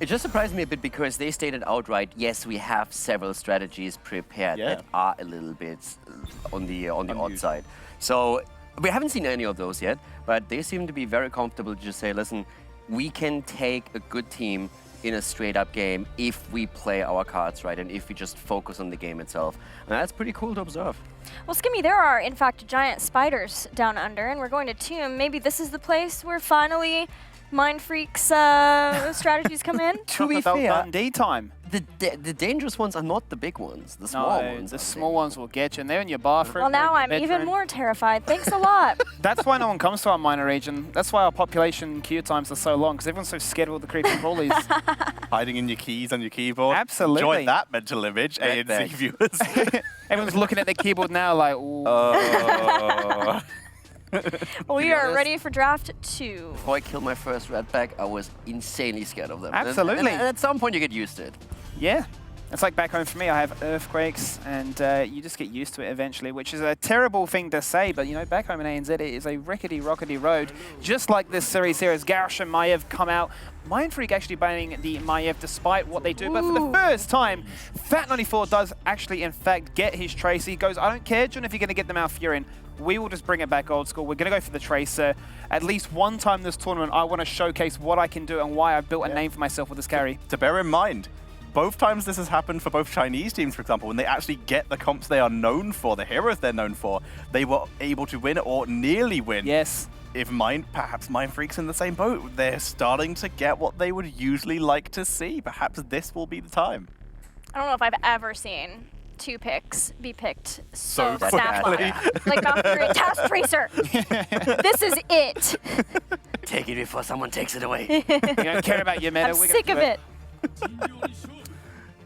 It just surprised me a bit because they stated outright, yes, we have several strategies prepared that are a little bit on the odd side. So we haven't seen any of those yet, but they seem to be very comfortable to just say, listen, we can take a good team in a straight-up game if we play our cards right and if we just focus on the game itself. And that's pretty cool to observe. Well, Skimmy, there are, in fact, giant spiders down under, and we're going to Tomb. Maybe this is the place where finally Mindfreak's strategies come in? To be fair, Dundee time. The dangerous ones are not the big ones. The small ones. The small ones will get you, and they're in your bathroom. Well, now I'm even more terrified. Thanks a lot. That's why no one comes to our minor region. That's why our population queue times are so long, because everyone's so scared of all the creepy crawlies. Hiding in your keys on your keyboard. Absolutely. Enjoy that mental image, ANC viewers. Everyone's looking at their keyboard now like, ooh. We are ready for draft 2. Before I killed my first red back, I was insanely scared of them. Absolutely. And at some point you get used to it. Yeah. It's like back home for me, I have earthquakes, and you just get used to it eventually, which is a terrible thing to say, but you know, back home in ANZ, it is a rickety-rockety road. Just like this series here, as Garrosh and Maiev come out, Mindfreak actually banning the Maiev despite what they do, but for the first time, Fat94 does actually, in fact, get his Tracer. He goes, I don't care, John, if you're going to get them out Furin. We will just bring it back old school. We're going to go for the Tracer. At least one time this tournament, I want to showcase what I can do and why I've built a name for myself with this carry. To bear in mind, both times this has happened for both Chinese teams, for example, when they actually get the comps they are known for, the heroes they're known for, they were able to win or nearly win. Yes. If perhaps Mindfreak's in the same boat, they're starting to get what they would usually like to see. Perhaps this will be the time. I don't know if I've ever seen 2 picks be picked so quickly. like after a Task Tracer. This is it. Take it before someone takes it away. You don't care about your meta. I'm sick of it.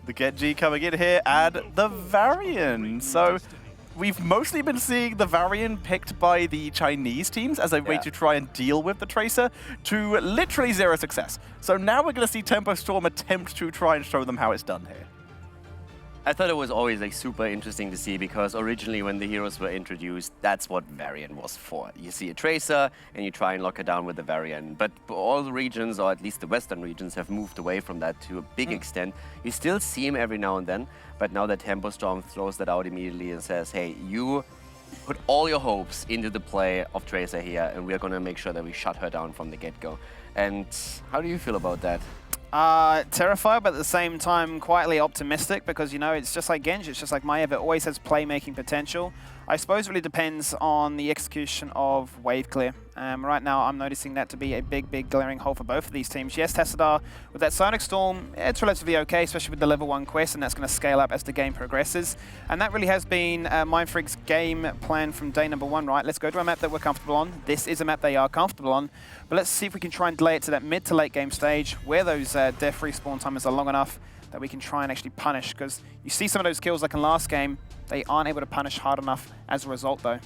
The Get G coming in here, and the Varian. So we've mostly been seeing the Varian picked by the Chinese teams as a way to try and deal with the Tracer to literally 0 success. So now we're going to see Tempo Storm attempt to try and show them how it's done here. I thought it was always like super interesting to see because originally when the heroes were introduced, that's what Varian was for. You see a Tracer and you try and lock it down with the Varian. But all the regions, or at least the Western regions, have moved away from that to a big extent. You still see him every now and then, but now that Tempo Storm throws that out immediately and says, hey, you put all your hopes into the play of Tracer here and we're going to make sure that we shut her down from the get-go. And how do you feel about that? Terrified, but at the same time quietly optimistic because, you know, it's just like Genji, it's just like Maiev, it always has playmaking potential. I suppose it really depends on the execution of wave clear. Right now, I'm noticing that to be a big glaring hole for both of these teams. Yes, Tassadar, with that Sonic Storm, it's relatively okay, especially with the level 1 quest, and that's going to scale up as the game progresses. And that really has been Mindfreak's game plan from day number 1, right? Let's go to a map that we're comfortable on. This is a map they are comfortable on, but let's see if we can try and delay it to that mid to late game stage where those death respawn timers are long enough that we can try and actually punish, because you see some of those kills like in last game, they aren't able to punish hard enough as a result though.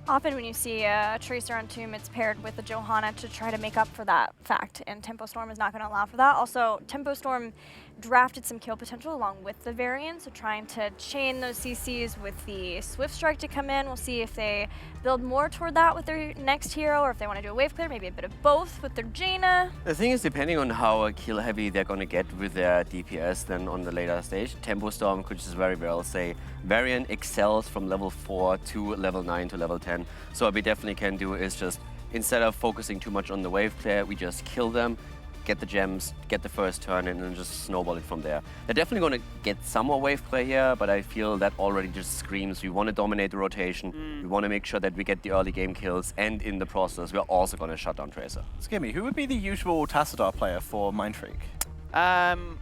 Often when you see a Tracer on Tomb, it's paired with a Johanna to try to make up for that fact, and Tempo Storm is not going to allow for that. Also, Tempo Storm drafted some kill potential along with the Varian, so trying to chain those CCs with the Swift Strike to come in. We'll see if they build more toward that with their next hero, or if they want to do a wave clear, maybe a bit of both with their Jaina. The thing is, depending on how kill heavy they're going to get with their DPS then on the later stage, Tempo Storm could just very well say Varian excels from level 4 to level 9 to level 10. So what we definitely can do is just, instead of focusing too much on the wave clear, we just kill them, get the gems, get the first turn, and then just snowball it from there. They're definitely going to get some more wave play here, but I feel that already just screams we want to dominate the rotation. We want to make sure that we get the early game kills, and in the process, we're also going to shut down Tracer. Skimmy, who would be the usual Tassadar player for Mindfreak?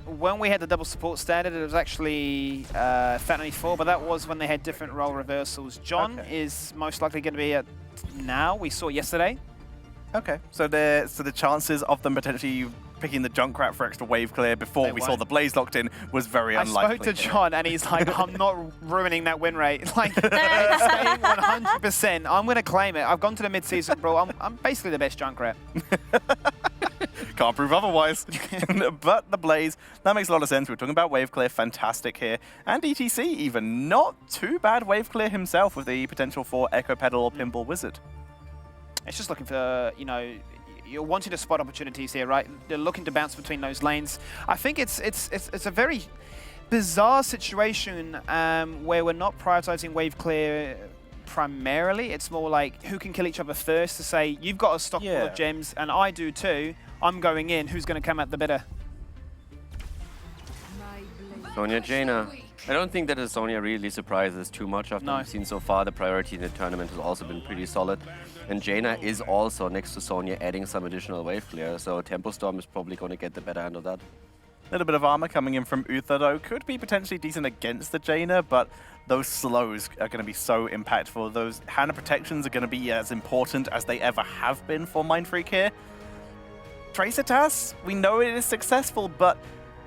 When we had the double support standard, it was actually Fat94, but that was when they had different role reversals. John is most likely going to be at now. We saw yesterday. Okay, so the chances of them potentially picking the Junkrat for extra wave clear before we saw the Blaze locked in was very unlikely. I spoke to John and he's like, I'm not ruining that win rate. Like, it's staying 100%. I'm going to claim it. I've gone to the mid-season brawl. I'm basically the best Junkrat. Can't prove otherwise. But the Blaze, that makes a lot of sense. We're talking about wave clear, fantastic here. And ETC even, not too bad wave clear himself with the potential for Echo Pedal or Pinball Wizard. It's just looking for, you know, you're wanting to spot opportunities here, right? They're looking to bounce between those lanes. I think it's a very bizarre situation where we're not prioritizing wave clear primarily. It's more like who can kill each other first to say, you've got a stock full of gems and I do too. I'm going in. Who's going to come out the better? Sonya, Jaina. I don't think that Sonya really surprises too much after we've seen so far. The priority in the tournament has also been pretty solid. And Jaina is also, next to Sonya, adding some additional wave clear. So Tempo Storm is probably going to get the better end of that. A little bit of armor coming in from Uther, though. Could be potentially decent against the Jaina, but those slows are going to be so impactful. Those Hana protections are going to be as important as they ever have been for Mindfreak here. Tracer TAS, we know it is successful, but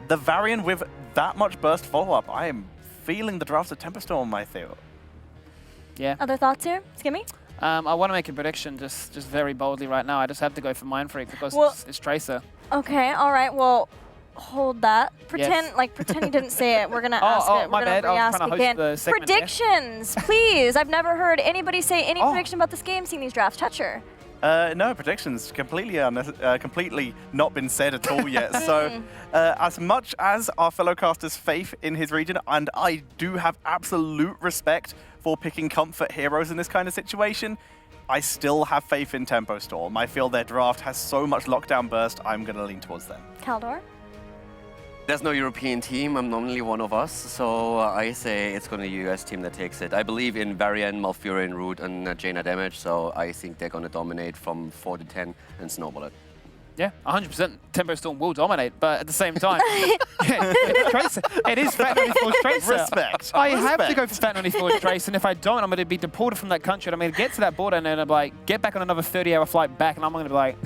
the Varian with that much burst follow-up, I am feeling the drafts of Tempo Storm, I feel. Yeah. Other thoughts here? Skimmy? I want to make a prediction just very boldly right now. I just have to go for Mindfreak because it's Tracer. Okay, all right. Well, hold that. Pretend pretend you didn't say it. We're gonna ask it. My We're bad. gonna I was re-ask trying to again. host the segment, Predictions, please. I've never heard anybody say any prediction about this game seeing these drafts. Toucher. No, predictions completely not been said at all yet. So as much as our fellow caster's faith in his region, and I do have absolute respect for picking comfort heroes in this kind of situation, I still have faith in Tempo Storm. I feel their draft has so much lockdown burst, I'm going to lean towards them. Kaldor? There's no European team. I'm normally one of us, so I say it's going to be a US team that takes it. I believe in Varian, Malfurion, Root, and Jaina damage, so I think they're going to dominate from 4 to 10 and snowball it. Yeah, 100%. Tempo Storm will dominate, but at the same time, it's Tracer. It is Fat 94's Tracer. Respect. I have to go for Fat 94's Tracer, and if I don't, I'm going to be deported from that country. I'm going to get to that border, and then I'm like, get back on another 30-hour flight back, and I'm going to be like,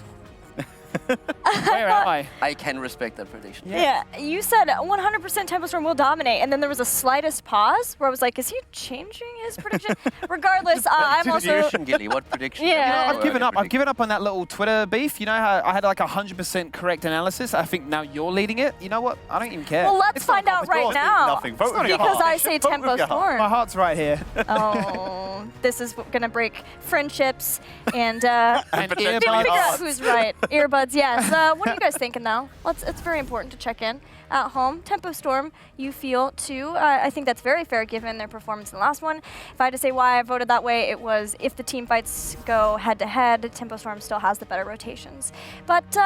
where am I? I can respect that prediction. Yeah, you said 100% Tempo Storm will dominate, and then there was a slightest pause where I was like, is he changing his prediction? Regardless, I'm also... Prediction, Gilly, what prediction? Yeah. I've given up. I've given up on that little Twitter beef. You know how I had like 100% correct analysis? I think now you're leading it. You know what? I don't even care. Well, let's find out right now. Nothing. Vote with your Because heart. I say Vote Tempo with your heart. Storm. My heart's right here. Oh, this is going to break friendships and And figure earbuds. out who's right. Earbuds, yes. What are you guys thinking now? It's very important to check in at home. Tempo Storm, you feel too. I think that's very fair given their performance in the last one. If I had to say why I voted that way, it was if the team fights go head to head, Tempo Storm still has the better rotations. But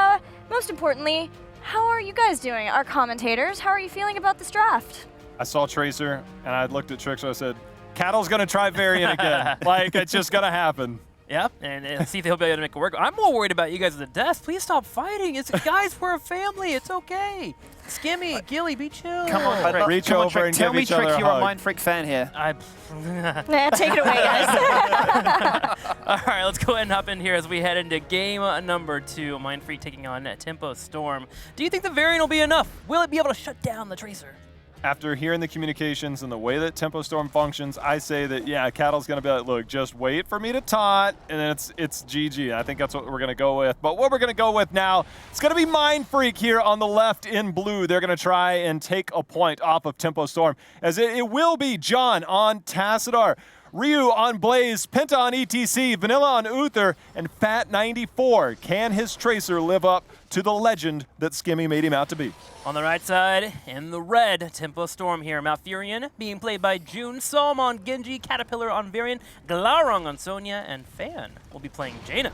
most importantly, how are you guys doing? Our commentators, how are you feeling about this draft? I saw Tracer, and I looked at Trixo, I said, Cattle's going to try Varian again. Like, it's just going to happen. Yep, and see if he'll be able to make it work. I'm more worried about you guys at the desk. Please stop fighting. It's guys, we're a family. It's okay. Skimmy, Gilly, be chill. Come on, Trick. Reach Come on, over Trick. and Tell give me, each other Trick, a you're a hug. Mindfreak fan here. Yeah, take it away, guys. All right, let's go ahead and hop in here as we head into game number 2. Mindfreak taking on Tempo Storm. Do you think the Varian will be enough? Will it be able to shut down the Tracer? After hearing the communications and the way that Tempo Storm functions, I say that, yeah, Cattle's going to be like, look, just wait for me to taunt, and then it's GG. I think that's what we're going to go with. But what we're going to go with now, it's going to be Mindfreak here on the left in blue. They're going to try and take a point off of Tempo Storm, as it will be John on Tassadar, Ryu on Blaze, Penta on ETC, Vanilla on Uther, and Fat 94. Can his Tracer live up to the legend that Skimmy made him out to be? On the right side, in the red, Tempo Storm here. Malfurion being played by June, Psalm on Genji, Caterpillar on Varian, Glarong on Sonya, and Fan will be playing Jaina.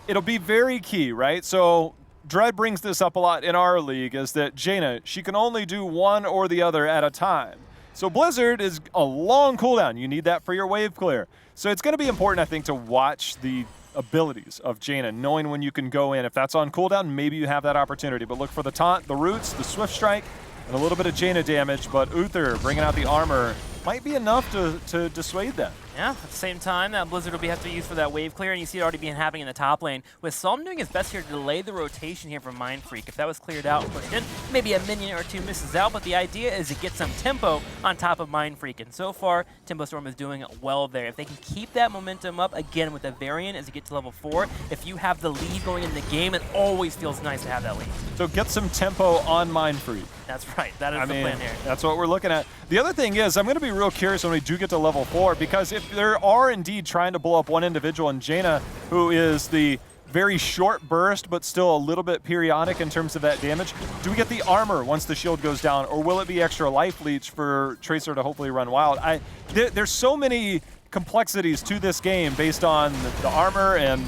It'll be very key, right? So Dread brings this up a lot in our league, is that Jaina, she can only do one or the other at a time. So Blizzard is a long cooldown. You need that for your wave clear. So it's going to be important, I think, to watch the abilities of Jaina, knowing when you can go in. If that's on cooldown, maybe you have that opportunity. But look for the taunt, the roots, the swift strike, and a little bit of Jaina damage. But Uther bringing out the armor might be enough to dissuade them. Yeah, at the same time, that Blizzard will have to use for that wave clear, and you see it already being happening in the top lane. With Psalm doing his best here to delay the rotation here from Mindfreak. If that was cleared out and pushed in, maybe a minion or two misses out, but the idea is to get some tempo on top of Mindfreak. And so far, Tempo Storm is doing well there. If they can keep that momentum up, again, with the Varian as you get to level 4, if you have the lead going in the game, it always feels nice to have that lead. So get some tempo on Mindfreak. That's right. That is the plan here. That's what we're looking at. The other thing is, I'm going to be real curious when we do get to level 4, because if there are indeed trying to blow up one individual in Jaina, who is the very short burst, but still a little bit periodic in terms of that damage. Do we get the armor once the shield goes down, or will it be extra life leech for Tracer to hopefully run wild? There's so many complexities to this game based on the armor and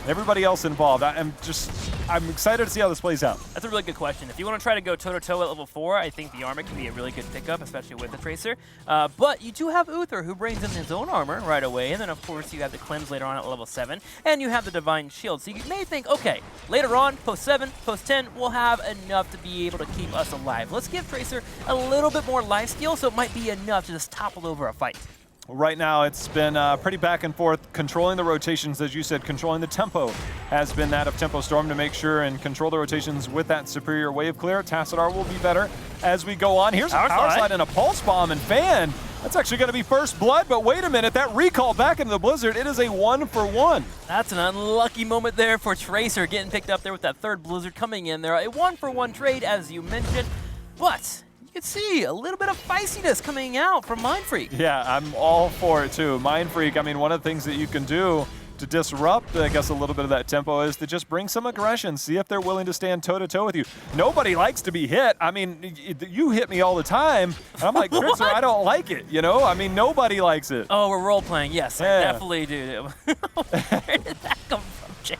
everybody else involved. I'm excited to see how this plays out. That's a really good question. If you want to try to go toe-to-toe at level 4, I think the armor can be a really good pickup, especially with the Tracer. But you do have Uther, who brings in his own armor right away, and then of course you have the Cleanse later on at level 7, and you have the Divine Shield. So you may think, okay, later on, post 7, post 10, we'll have enough to be able to keep us alive. Let's give Tracer a little bit more life steal, so it might be enough to just topple over a fight. Right now, it's been pretty back and forth. Controlling the rotations, as you said, controlling the tempo has been that of Tempo Storm to make sure and control the rotations with that superior wave clear. Tassadar will be better as we go on. Here's a power slide and a pulse bomb, and Fan, that's actually going to be first blood, but wait a minute, that recall back into the Blizzard, it is a 1-for-1. That's an unlucky moment there for Tracer, getting picked up there with that third Blizzard coming in there. A 1-for-1 trade, as you mentioned, but you can see a little bit of feistiness coming out from Mindfreak. Yeah, I'm all for it too. Mindfreak, I mean, one of the things that you can do to disrupt, I guess, a little bit of that tempo is to just bring some aggression, see if they're willing to stand toe-to-toe with you. Nobody likes to be hit. I mean, you hit me all the time, and I'm like, Trickster, I don't like it, you know? I mean, nobody likes it. Oh, we're role-playing. Yes, Yeah. I definitely do. Where did that come from, Jam?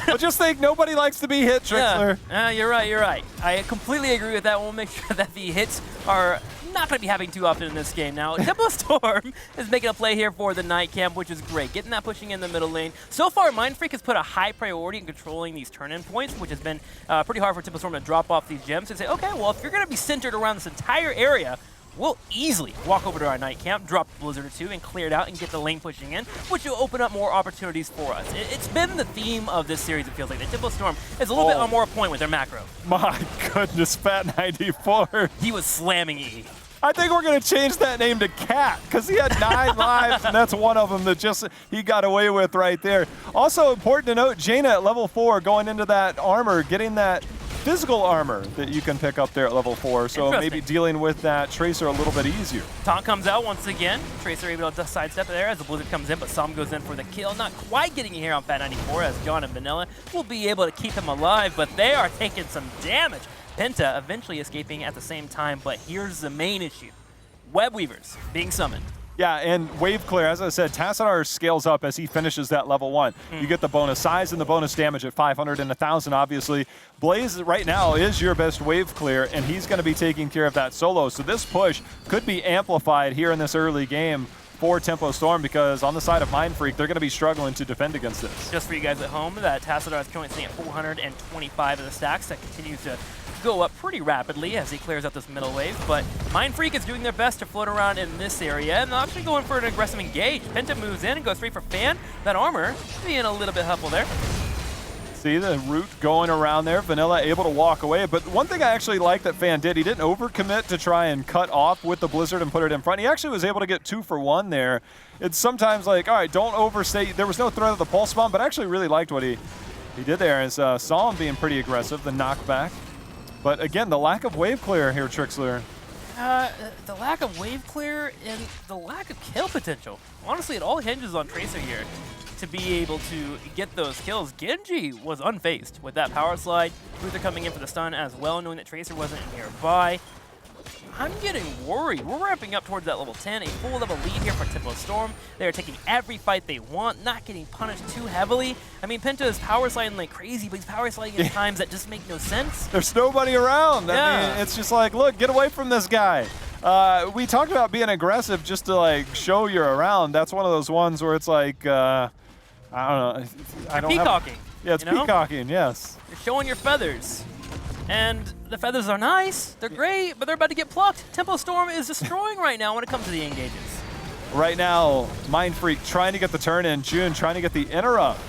But just think, nobody likes to be hit, Trickster. Yeah, you're right. I completely agree with that. We'll make sure that the hits are not going to be happening too often in this game. Now, Tempo Storm is making a play here for the Night Camp, which is great. Getting that pushing in the middle lane. So far, Mindfreak has put a high priority in controlling these turn-in points, which has been pretty hard for Tempo Storm to drop off these gems and say, okay, well, if you're going to be centered around this entire area, we'll easily walk over to our Night Camp, drop Blizzard or 2, and clear it out and get the lane pushing in, which will open up more opportunities for us. It's been the theme of this series, it feels like. The Tempo Storm is a little bit on more point with their macro. My goodness, Fat 94. He was slamming E. I think we're going to change that name to Cat, because he had 9 lives, and that's one of them that just he got away with right there. Also important to note, Jaina at level 4 going into that armor, getting that physical armor that you can pick up there at level 4, so maybe dealing with that Tracer a little bit easier. Taunt comes out once again. Tracer able to sidestep there as the Blizzard comes in, but Som goes in for the kill. Not quite getting here on Fat 94 as John and Vanilla will be able to keep him alive, but they are taking some damage. Penta eventually escaping at the same time, but here's the main issue. Web Weavers being summoned. Yeah, and Wave Clear, as I said, Tassadar scales up as he finishes that level 1. You get the bonus size and the bonus damage at 500 and 1,000, obviously. Blaze right now is your best Wave Clear, and he's going to be taking care of that solo. So this push could be amplified here in this early game for Tempo Storm, because on the side of Mindfreak, they're going to be struggling to defend against this. Just for you guys at home, that Tassadar is currently sitting at 425 of the stacks. That continues to go up pretty rapidly as he clears out this middle wave, but Mindfreak is doing their best to float around in this area, and they're actually going for an aggressive engage. Penta moves in and goes straight for Fan. That armor being a little bit helpful there. See the root going around there. Vanilla able to walk away, but one thing I actually like that Fan did, he didn't overcommit to try and cut off with the Blizzard and put it in front. He actually was able to get 2-for-1 there. It's sometimes like, all right, don't overstay. There was no threat of the pulse bomb, but I actually really liked what he did there. As saw him being pretty aggressive, the knockback. But again, the lack of wave clear here, Trixler. The lack of wave clear and the lack of kill potential. Honestly, it all hinges on Tracer here to be able to get those kills. Genji was unfazed with that power slide. Luther coming in for the stun as well, knowing that Tracer wasn't nearby. I'm getting worried. We're ramping up towards that level 10, a full level lead here for Tempo Storm. They're taking every fight they want, not getting punished too heavily. I mean, Penta is power sliding like crazy, but he's power sliding at times that just make no sense. There's nobody around. Yeah. I mean, it's just like, look, get away from this guy. We talked about being aggressive just to like show you're around. That's one of those ones where it's like, I don't know. I don't peacocking. Yeah, it's peacocking, yes. You're showing your feathers. And the feathers are nice, they're great, but they're about to get plucked. Tempo Storm is destroying right now when it comes to the engages. Right now, Mindfreak trying to get the turn in, June trying to get the interrupt.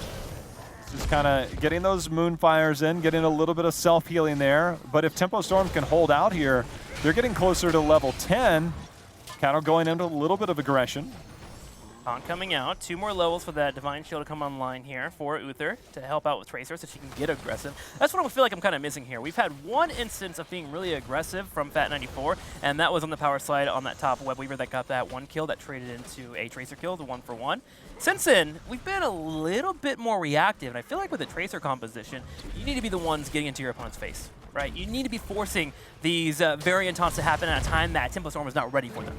Just kind of getting those Moonfires in, getting a little bit of self-healing there. But if Tempo Storm can hold out here, they're getting closer to level 10. Cattle going into a little bit of aggression. Taunt coming out. 2 more levels for that Divine Shield to come online here for Uther to help out with Tracer so she can get aggressive. That's what I feel like I'm kind of missing here. We've had one instance of being really aggressive from Fat94, and that was on the power slide on that top Web Weaver that got that 1 kill that traded into a Tracer kill, the 1-for-1. Since then, we've been a little bit more reactive, and I feel like with the Tracer composition, you need to be the ones getting into your opponent's face, right? You need to be forcing these variant taunts to happen at a time that Tempo Storm is not ready for them.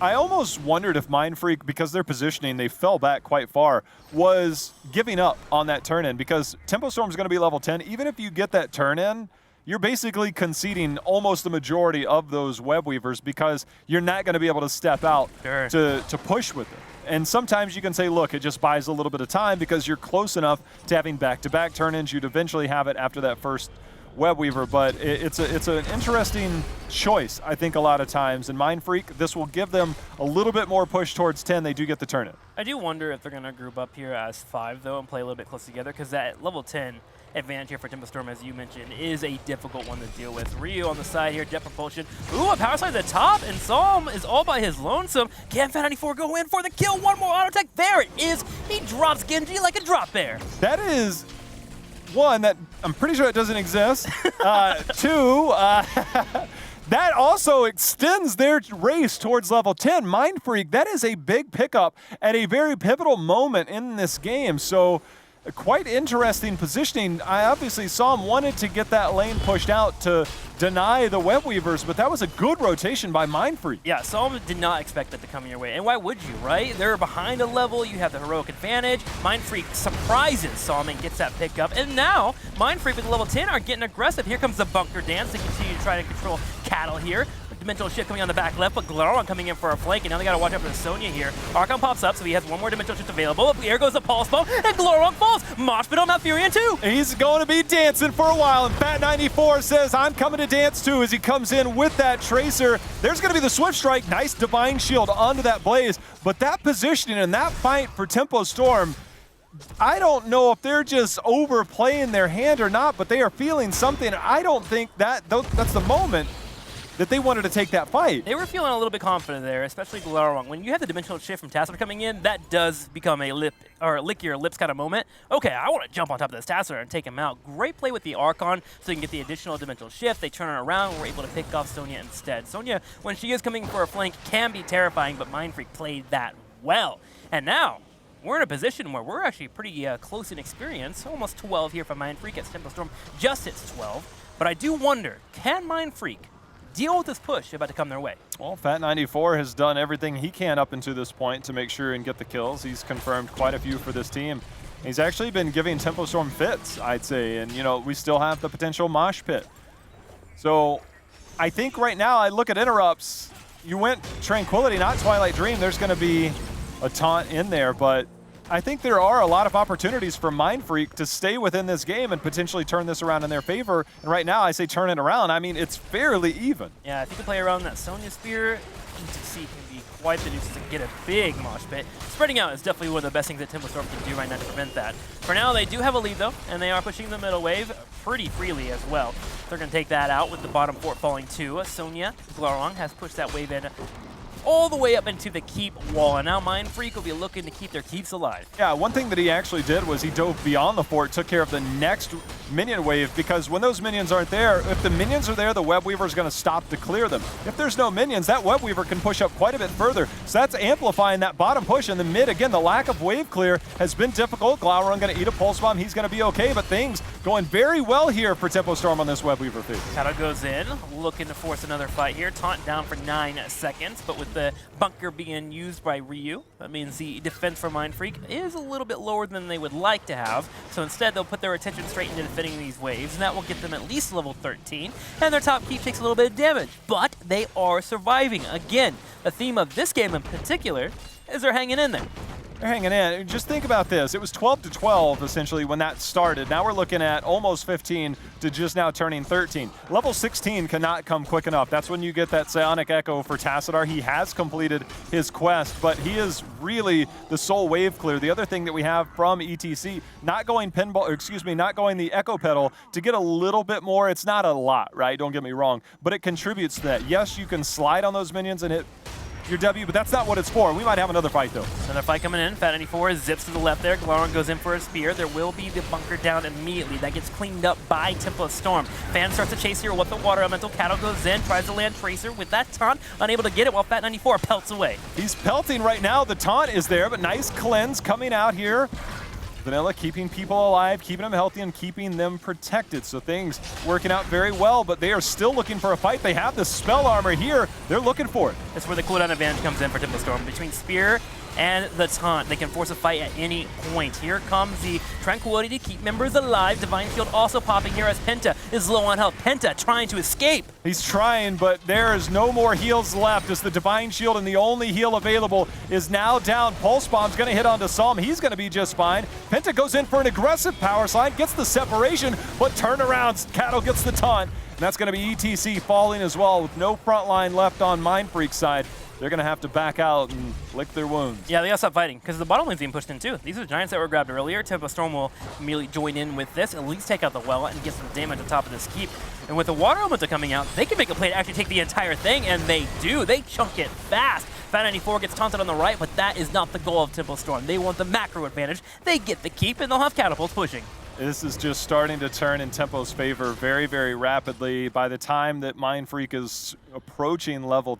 I almost wondered if Mindfreak, because their positioning, they fell back quite far, was giving up on that turn-in, because Tempo Storm's going to be level 10. Even if you get that turn-in, you're basically conceding almost the majority of those Web Weavers because you're not going to be able to step out to push with it. And sometimes you can say, look, it just buys a little bit of time because you're close enough to having back-to-back turn-ins. You'd eventually have it after that first Web Weaver, but it's an interesting choice, I think, a lot of times. And Mindfreak, this will give them a little bit more push towards 10. They do get the turn-in. I do wonder if they're going to group up here as 5, though, and play a little bit close together, because that level 10 advantage here for Tempo Storm, as you mentioned, is a difficult one to deal with. Ryu on the side here, Jet Propulsion. Ooh, a power slide at the top, and Psalm is all by his lonesome. Can Fat94 go in for the kill? One more auto attack. There it is. He drops Genji like a drop bear. That is one that I'm pretty sure it doesn't exist. 2, that also extends their race towards level 10. Mindfreak, that is a big pickup at a very pivotal moment in this game. So quite interesting positioning. I obviously saw him wanted to get that lane pushed out to deny the Web Weavers, but that was a good rotation by Mindfreak. Yeah, Psalm did not expect that to come your way. And why would you, right? They're behind a level, you have the heroic advantage. Mindfreak surprises Psalm and gets that pick up. And now, Mindfreak with level 10 are getting aggressive. Here comes the bunker dance to continue to try to control Cattle here. Dimensional shift coming on the back left, but Glaron coming in for a flank, and now they gotta watch out for the Sonya here. Archon pops up, so he has one more dimensional shift available. Here goes the Pulse Bomb, and Glaron falls. Mosh pit on Malfurion too. He's going to be dancing for a while, and Fat94 says, I'm coming to dance too, as he comes in with that Tracer. There's gonna be the Swift Strike, nice Divine Shield onto that Blaze, but that positioning and that fight for Tempo Storm, I don't know if they're just overplaying their hand or not, but they are feeling something. I don't think that's the moment that they wanted to take that fight. They were feeling a little bit confident there, especially Glaron. When you have the dimensional shift from Tassadar coming in, that does become a lick your lips kind of moment. Okay, I want to jump on top of this Tassadar and take him out. Great play with the Archon, so you can get the additional dimensional shift. They turn it around, and we're able to pick off Sonya instead. Sonya, when she is coming for a flank, can be terrifying, but Mindfreak played that well. And now, we're in a position where we're actually pretty close in experience, almost 12 here from Mindfreak as Tempo Storm just hits 12. But I do wonder, can Mindfreak deal with this push about to come their way? Well, Fat94 has done everything he can up until this point to make sure and get the kills. He's confirmed quite a few for this team. He's actually been giving Tempo Storm fits, I'd say, and we still have the potential mosh pit. So I think right now I look at interrupts. You went Tranquility, not Twilight Dream. There's going to be a taunt in there, but I think there are a lot of opportunities for Mindfreak to stay within this game and potentially turn this around in their favor. And right now, I say turn it around. I mean, it's fairly even. Yeah, if you can play around that Sonya Spear, HGC can be quite the nuisance and get a big mosh pit. Spreading out is definitely one of the best things that Tempo Storm can do right now to prevent that. For now, they do have a lead, though, and they are pushing the middle wave pretty freely as well. They're going to take that out with the bottom fort falling too. Sonya Glaron has pushed that wave in all the way up into the keep wall, and now Mindfreak will be looking to keep their keeps alive. Yeah, one thing that he actually did was he dove beyond the fort, took care of the next minion wave, because when those minions aren't there, if the minions are there, the Web Weaver is going to stop to clear them. If there's no minions, that Web Weaver can push up quite a bit further, so that's amplifying that bottom push. In the mid, again, the lack of wave clear has been difficult. Glaurung going to eat a Pulse Bomb. He's going to be okay, but things going very well here for Tempo Storm on this Web Weaver phase. Shadow goes in, looking to force another fight here. Taunt down for 9 seconds, but with the bunker being used by Ryu, that means the defense for Mindfreak is a little bit lower than they would like to have. So instead, they'll put their attention straight into defending these waves, and that will get them at least level 13. And their top keep takes a little bit of damage, but they are surviving. Again, the theme of this game in particular is they're hanging in there. They're hanging in. Just think about this. It was 12-12 essentially when that started. Now we're looking at almost 15 to just now turning 13. Level 16 cannot come quick enough. That's when you get that Psionic Echo for Tassadar. He has completed his quest, but he is really the sole wave clear. The other thing that we have from ETC, not going not going the Echo Pedal to get a little bit more. It's not a lot, right? Don't get me wrong, but it contributes to that. Yes, you can slide on those minions and hit your W, but that's not what it's for. We might have another fight, though. Another fight coming in. Fat 94 zips to the left there. Glaron goes in for a spear. There will be the bunker down immediately. That gets cleaned up by Tempo Storm. Fan starts to chase here with the water elemental. Cattle goes in, tries to land Tracer with that taunt. Unable to get it while Fat 94 pelts away. He's pelting right now. The taunt is there, but nice cleanse coming out here. Vanilla keeping people alive, keeping them healthy, and keeping them protected. So things working out very well, but they are still looking for a fight. They have the spell armor here. They're looking for it. That's where the cooldown advantage comes in for Tempo Storm. Between Spear and the taunt, they can force a fight at any point. Here comes the Tranquility to keep members alive. Divine Shield also popping here as Penta is low on health. Penta trying to escape. He's trying, but there is no more heals left as the Divine Shield and the only heal available is now down. Pulse Bomb's going to hit onto Psalm. He's going to be just fine. Penta goes in for an aggressive power slide, gets the separation, but turnarounds. Cattle gets the taunt, and that's going to be ETC falling as well with no front line left on Mindfreak's side. They're going to have to back out and lick their wounds. Yeah, they gotta stop fighting because the bottom lane's being pushed in too. These are the Giants that were grabbed earlier. Tempo Storm will immediately join in with this, at least take out the well and get some damage on top of this keep. And with the water elemental coming out, they can make a play to actually take the entire thing, and they do. They chunk it fast. Fat 94 gets taunted on the right, but that is not the goal of Tempo Storm. They want the macro advantage. They get the keep, and they'll have catapults pushing. This is just starting to turn in Tempo's favor very, very rapidly. By the time that Mindfreak is approaching level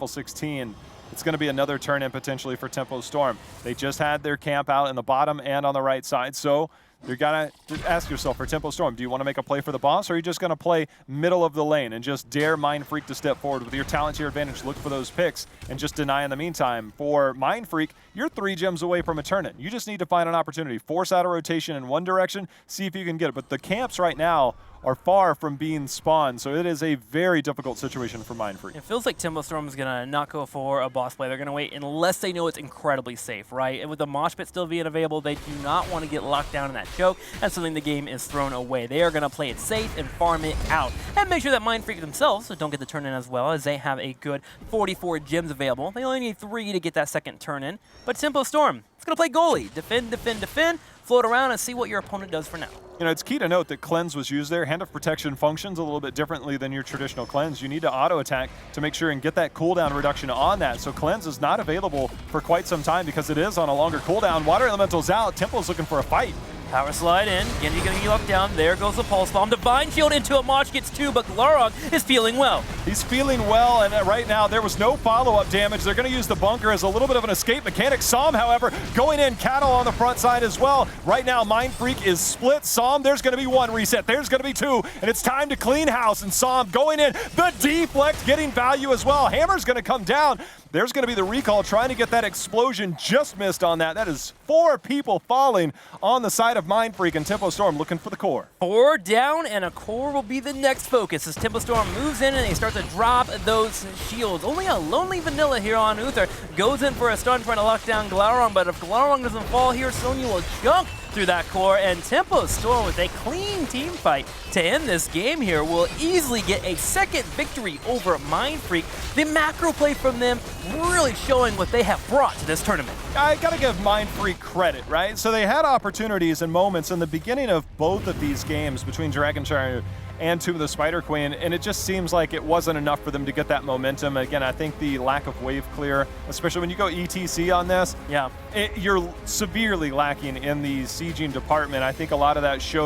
16, it's going to be another turn in potentially for Tempo Storm. They just had their camp out in the bottom and on the right side, so you got to ask yourself for Tempo Storm, do you want to make a play for the boss, or are you just going to play middle of the lane and just dare Mindfreak to step forward? With your talent to your advantage, look for those picks and just deny in the meantime. For Mindfreak, you're 3 gems away from a turn-in. You just need to find an opportunity. Force out a rotation in one direction, see if you can get it. But the camps right now are far from being spawned, so it is a very difficult situation for Mindfreak. It feels like Tempo Storm is going to not go for a boss play. They're going to wait unless they know it's incredibly safe, right? And with the mosh pit still being available, they do not want to get locked down in that choke. That's something the game is thrown away. They are going to play it safe and farm it out. And make sure that Mindfreak themselves don't get the turn in as well, as they have a good 44 gems available. They only need 3 to get that second turn in. But Tempo Storm, it's going to play goalie. Defend, defend, defend. Float around and see what your opponent does for now. You know, it's key to note that Cleanse was used there. Hand of Protection functions a little bit differently than your traditional Cleanse. You need to auto-attack to make sure and get that cooldown reduction on that. So Cleanse is not available for quite some time because it is on a longer cooldown. Water Elemental's out. Tempo's looking for a fight. Power slide in. Genji going to be locked down. There goes the Pulse Bomb. Divine Shield into a Mosh gets 2, but Glarog is feeling well. He's feeling well, and right now there was no follow-up damage. They're going to use the bunker as a little bit of an escape mechanic. Psalm, however, going in. Cattle on the front side as well. Right now, Mindfreak is split. Psalm, there's going to be 1 reset. There's going to be 2, and it's time to clean house. And Psalm going in. The deflect getting value as well. Hammer's going to come down. There's going to be the recall trying to get that explosion. Just missed on that. That is 4 people falling on the side of Mindfreak, and Tempo Storm looking for the core. 4 down, and a core will be the next focus as Tempo Storm moves in and they start to drop those shields. Only a lonely Vanilla here on Uther goes in for a stun trying to lock down Glaurung, but if Glaurung doesn't fall here, Sonya will jump through that core, and Tempo Storm with a clean team fight to end this game here will easily get a second victory over Mindfreak. The macro play from them really showing what they have brought to this tournament. I gotta give Mindfreak credit, right? So they had opportunities and moments in the beginning of both of these games between Dragonshire and Tomb of the Spider Queen, and it just seems like it wasn't enough for them to get that momentum. Again, I think the lack of wave clear, especially when you go ETC on this, yeah, you're severely lacking in the sieging department. I think a lot of that shows